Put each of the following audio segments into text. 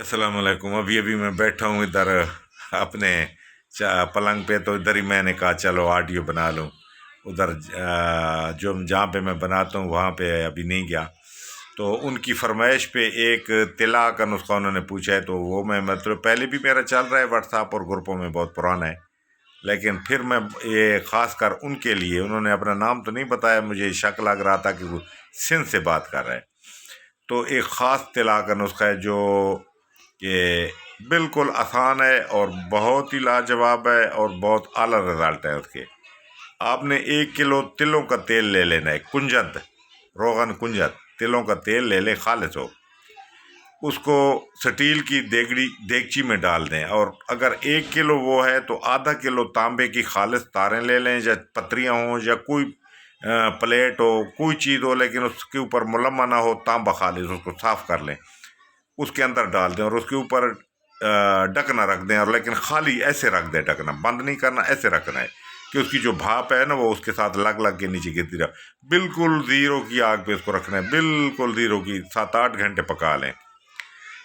अस्सलाम वालेकुम। अभी मैं बैठा हूँ इधर अपने पलंग पे, तो इधर ही मैंने कहा चलो ऑडियो बना लूँ। उधर जो जहाँ पे मैं बनाता हूँ वहाँ पे अभी नहीं गया, तो उनकी फरमाइश पे एक तिला का नुस्खा उन्होंने पूछा है। तो वो मैं मतलब पहले भी मेरा चल रहा है व्हाट्सएप और ग्रुपों में, बहुत पुराना है, लेकिन फिर मैं ये ख़ास कर उनके लिए, उन्होंने अपना नाम तो नहीं बताया, मुझे शक लग रहा था कि वो सिंध से बात कर रहे हैं। तो एक ख़ास तिला का नुस्खा है जो कि बिल्कुल आसान है और बहुत ही लाजवाब है और बहुत आला रिजल्ट है उसके। आपने 1 किलो तिलों का तेल ले लेना है, कुंजद, रोगन कुंजद तिलों का तेल ले लें, खालिस हो। उसको स्टील की देगची में डाल दें, और अगर 1 किलो वो है तो आधा किलो तांबे की खालिस तारें ले लें, या पत्रियाँ हों या कोई प्लेट हो, कोई चीज़ हो, लेकिन उसके ऊपर मुलम्मा ना हो, तांबा खालिस, उसको साफ़ कर लें, उसके अंदर डाल दें और उसके ऊपर ढकना रख दें। और लेकिन खाली ऐसे रख दें, ढकना बंद नहीं करना, ऐसे रखना है कि उसकी जो भाप है ना वो उसके साथ लग लग के नीचे गिरती रहे। बिल्कुल ज़ीरो की आग पे इसको रखना है, बिल्कुल ज़ीरो की। 7-8 घंटे पका लें।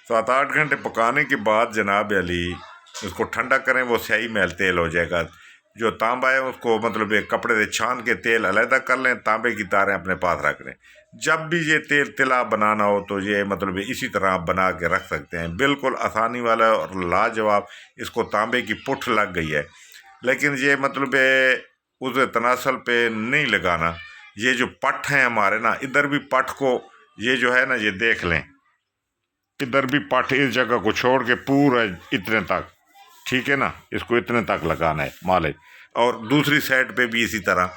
7-8 घंटे पकाने के बाद जनाब अली उसको ठंडा करें, वो स्याही महल तेल हो जाएगा। जो तांबा है उसको मतलब एक कपड़े से छान के तेल अलहदा कर लें, तांबे की तारें अपने पास रख लें। जब भी ये तेल तिला बनाना हो तो ये मतलब इसी तरह आप बना के रख सकते हैं, बिल्कुल आसानी वाला और लाजवाब। इसको तांबे की पुठ लग गई है, लेकिन ये मतलब उस तनासल पे नहीं लगाना। ये जो पट हैं हमारे ना, इधर भी पट को ये जो है ना, ये देख लें, इधर भी पट इस जगह को छोड़ के पूरा इतने तक, ठीक है ना, इसको इतने तक लगाना है माले। और दूसरी साइड पे भी इसी तरह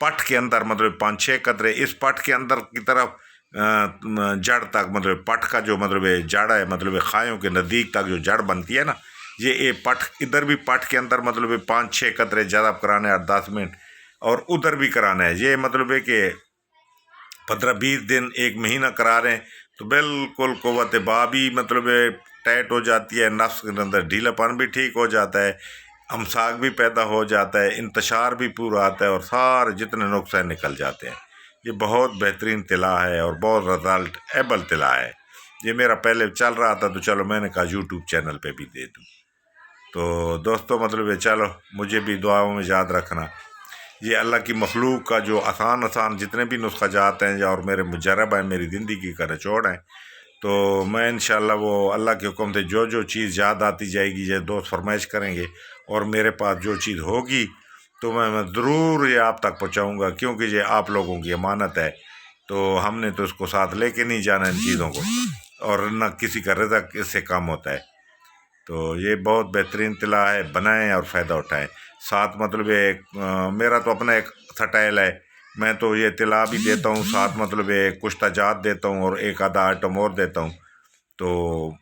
पट के अंदर मतलब 5-6 कतरे इस पट के अंदर की तरफ जड़ तक, मतलब पट का जो मतलब जड़ है, मतलब खायों के नज़दीक तक जो जड़ बनती है ना, ये पट इधर भी पट के अंदर मतलब 5-6 कतरे ज़्यादा कराना है, 10 मिनट, और उधर भी कराना है। ये मतलब है कि 15-20 दिन, 1 महीना करा रहे हैं तो बिल्कुल क़ुव्वत बाबी मतलब टाइट हो जाती है, नफ्स के अंदर ढीलापन भी ठीक हो जाता है, अमसाक भी पैदा हो जाता है, इंतशार भी पूरा आता है, और सारे जितने नुक्स हैं निकल जाते हैं। ये बहुत बेहतरीन तिला है और बहुत रिजल्ट एबल तिला है। ये मेरा पहले चल रहा था तो चलो मैंने कहा यूट्यूब चैनल पे भी दे दूँ। तो दोस्तों मतलब चलो मुझे भी दुआओं में याद रखना। ये अल्लाह की मखलूक का जो आसान जितने भी नुस्खा जात हैं और मेरे मुजरब हैं, मेरी ज़िंदगी का निचोड़ हैं, तो मैं इंशाअल्लाह वो अल्लाह के हुक्म से जो जो चीज़ याद आती जाएगी, ये दोस्त फरमाइश करेंगे और मेरे पास जो चीज़ होगी तो मैं ज़रूर ये आप तक पहुँचाऊँगा, क्योंकि ये आप लोगों की अमानत है। तो हमने तो इसको साथ लेके नहीं जाना इन चीज़ों को, और न किसी का रिज़्क़ इससे कम होता है। तो ये बहुत बेहतरीन तिला है, बनाएं और फ़ायदा उठाएं। साथ मतलब एक मेरा तो अपना एक स्टाइल है, मैं तो ये तिला भी देता हूँ, साथ मतलब एक कुश्ताजात देता हूँ और एक आधा आइटम और देता हूँ। तो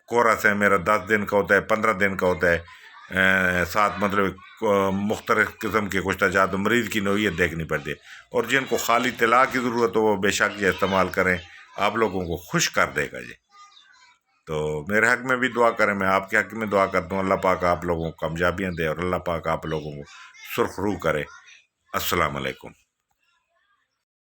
कोरस है मेरा 10 दिन का होता है, 15 दिन का होता है। साथ मतलब मुख्तलिफ़ किस्म के कुश्ताजात, मरीज़ की नौइयत देखनी पड़ती है। और जिनको खाली तिला की ज़रूरत हो वो बेशक ये इस्तेमाल करें, आप लोगों को खुश कर देगा ये। तो मेरे हक़ में भी दुआ करें, मैं आपके हक़ में दुआ करता हूँ। अल्लाह पाक आप लोगों को कामयाबियाँ दे और अल्लाह पाक आप लोगों को सुर्ख़रू करे। अस्सलाम वालेकुम।